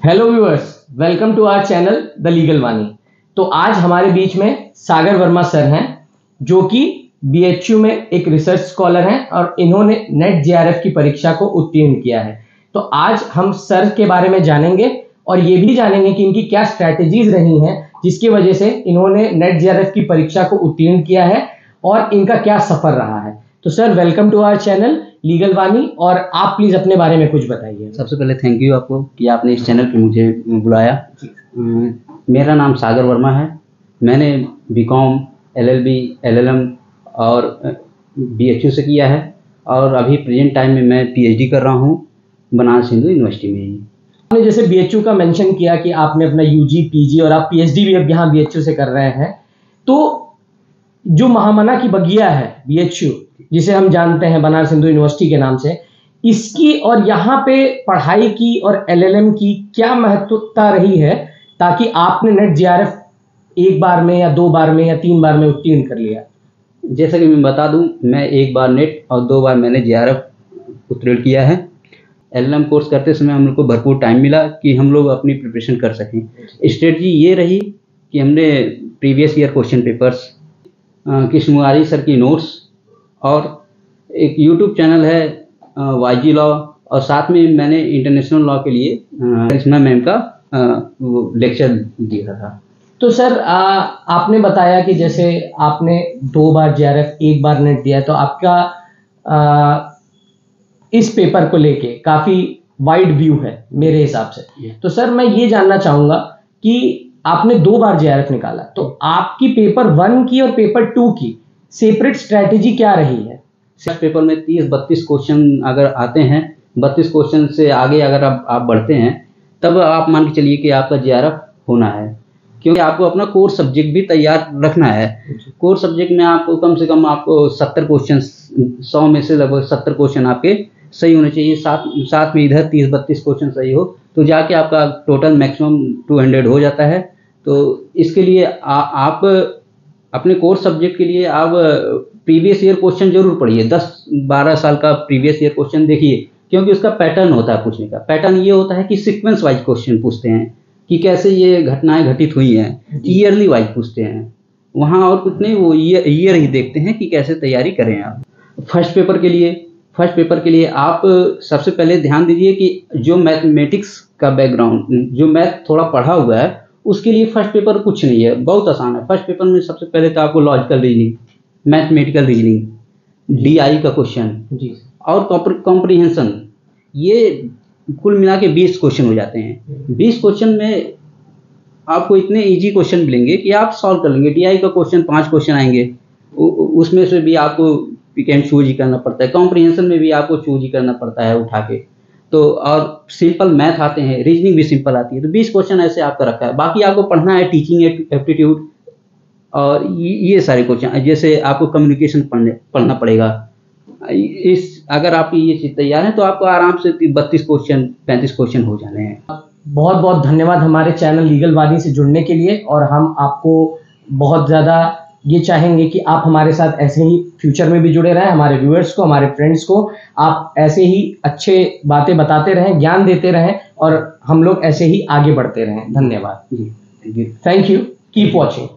Hello viewers, welcome to our channel the legal Vani. तो आज हमारे बीच में सागर वर्मा सर हैं, जो कि बीएचयू में एक रिसर्च स्कॉलर हैं और इन्होंने नेट जेआरएफ की परीक्षा को उत्तीर्ण किया है। तो आज हम सर के बारे में जानेंगे और ये भी जानेंगे कि इनकी क्या स्ट्रैटेजीज रही हैं जिसकी वजह से इन्होंने नेट जेआरएफ की परीक्षा को उत्तीर्ण किया है और इनका क्या सफर रहा है। तो sir, welcome to our channel legal Vani, और आप प्लीज अपने बारे में कुछ बताइए। सबसे पहले थैंक यू आपको कि आपने इस चैनल पे मुझे बुलाया। मेरा नाम सागर वर्मा है। मैंने बीकॉम, एलएलबी, एलएलएम और बीएचयू से किया है और अभी प्रेजेंट टाइम में मैं पीएचडी कर रहा हूँ बनारस हिंदू यूनिवर्सिटी में ही। आपने जैसे बीएचयू का मेंशन किया कि आपने अपना यूजी, पीजी और आप पीएचडी भी अब यहाँ बीएचयू से कर रहे हैं, तो जो महामना की बगिया है बीएचयू, जिसे हम जानते हैं बनारस हिंदू यूनिवर्सिटी के नाम से, इसकी और यहाँ पे पढ़ाई की और एलएलएम की क्या महत्वता रही है ताकि आपने नेट जेआरएफ एक बार में या 2 बार में या 3 बार में उत्तीर्ण कर लिया? जैसा कि मैं बता दूं, मैं 1 बार नेट और 2 बार मैंने जेआरएफ उत्तीर्ण किया है। एलएलएम कोर्स करते समय हम लोग को भरपूर टाइम मिला कि हम लोग अपनी प्रिपरेशन कर सकें। स्ट्रेटजी ये रही कि हमने previous year question papers, Krishna Murari sir की नोट्स और एक यूट्यूब चैनल है वाईजी लॉ, और साथ में मैंने इंटरनेशनल लॉ के लिए करिश्मा मैम का लेक्चर दिया था। तो सर, आपने बताया कि जैसे आपने 2 बार जेआरएफ 1 बार नेट दिया, तो आपका इस पेपर को लेके काफी वाइड व्यू है मेरे हिसाब से। तो सर, मैं ये जानना चाहूंगा कि आपने 2 बार जेआरएफ निकाला, तो आपकी पेपर 1 की और पेपर 2 की सेपरेट स्ट्रैटेजी क्या रही है? फर्स्ट पेपर में 30-32 क्वेश्चन अगर आते हैं, 32 क्वेश्चन से आगे अगर आप बढ़ते हैं, तब आप मान के चलिए कि आपका जेआरएफ होना है, क्योंकि आपको अपना कोर सब्जेक्ट भी तैयार रखना है। कोर सब्जेक्ट में आपको कम से कम आपको 70 क्वेश्चन, 100 में से लगभग 70 क्वेश्चन आपके सही होने चाहिए। साथ में इधर 30-32 क्वेश्चन सही हो तो जाके आपका टोटल मैक्सिमम 200 हो जाता है। तो इसके लिए आप अपने कोर्स सब्जेक्ट के लिए आप प्रीवियस ईयर क्वेश्चन जरूर पढ़िए। 10-12 साल का प्रीवियस ईयर क्वेश्चन देखिए, क्योंकि उसका पैटर्न होता है पूछने का। पैटर्न ये होता है कि सीक्वेंस वाइज क्वेश्चन पूछते हैं कि कैसे ये घटनाएं घटित हुई हैं। ईयरली वाइज पूछते हैं, वहाँ और कुछ नहीं, वो ईयर ही देखते हैं कि कैसे तैयारी करें आप। फर्स्ट पेपर के लिए आप सबसे पहले ध्यान दीजिए कि जो मैथमेटिक्स का बैकग्राउंड, जो मैथ थोड़ा पढ़ा हुआ है, उसके लिए फर्स्ट पेपर कुछ नहीं है, बहुत आसान है। फर्स्ट पेपर में सबसे पहले तो आपको logical reasoning, mathematical reasoning, DI का क्वेश्चन और कॉम्प्रिहेंशन, ये कुल मिला के 20 क्वेश्चन हो जाते हैं। 20 क्वेश्चन में आपको इतने इजी क्वेश्चन मिलेंगे कि आप सॉल्व कर लेंगे। डीआई का क्वेश्चन 5 क्वेश्चन आएंगे, उसमें से भी आपको पिक एंड चूज ही करना पड़ता है। कॉम्प्रिहेंशन में भी आपको चूज ही करना पड़ता है उठा के। तो और सिंपल मैथ आते हैं, रीजनिंग भी सिंपल आती है। तो 20 क्वेश्चन ऐसे आपका रखा है। बाकी आपको पढ़ना है टीचिंग एप्टीट्यूड और ये सारे क्वेश्चन, जैसे आपको कम्युनिकेशन पढ़ना पड़ेगा। अगर आप ये चीज़ तैयार है तो आपको आराम से 32 क्वेश्चन, 35 क्वेश्चन हो जाने हैं। बहुत बहुत धन्यवाद हमारे चैनल लीगल वाणी से जुड़ने के लिए, और हम आपको बहुत ज़्यादा ये चाहेंगे कि आप हमारे साथ ऐसे ही फ्यूचर में भी जुड़े रहें। हमारे व्यूअर्स को, हमारे फ्रेंड्स को आप ऐसे ही अच्छे बातें बताते रहें, ज्ञान देते रहें, और हम लोग ऐसे ही आगे बढ़ते रहें। धन्यवाद। जी, थैंक यू। Keep watching.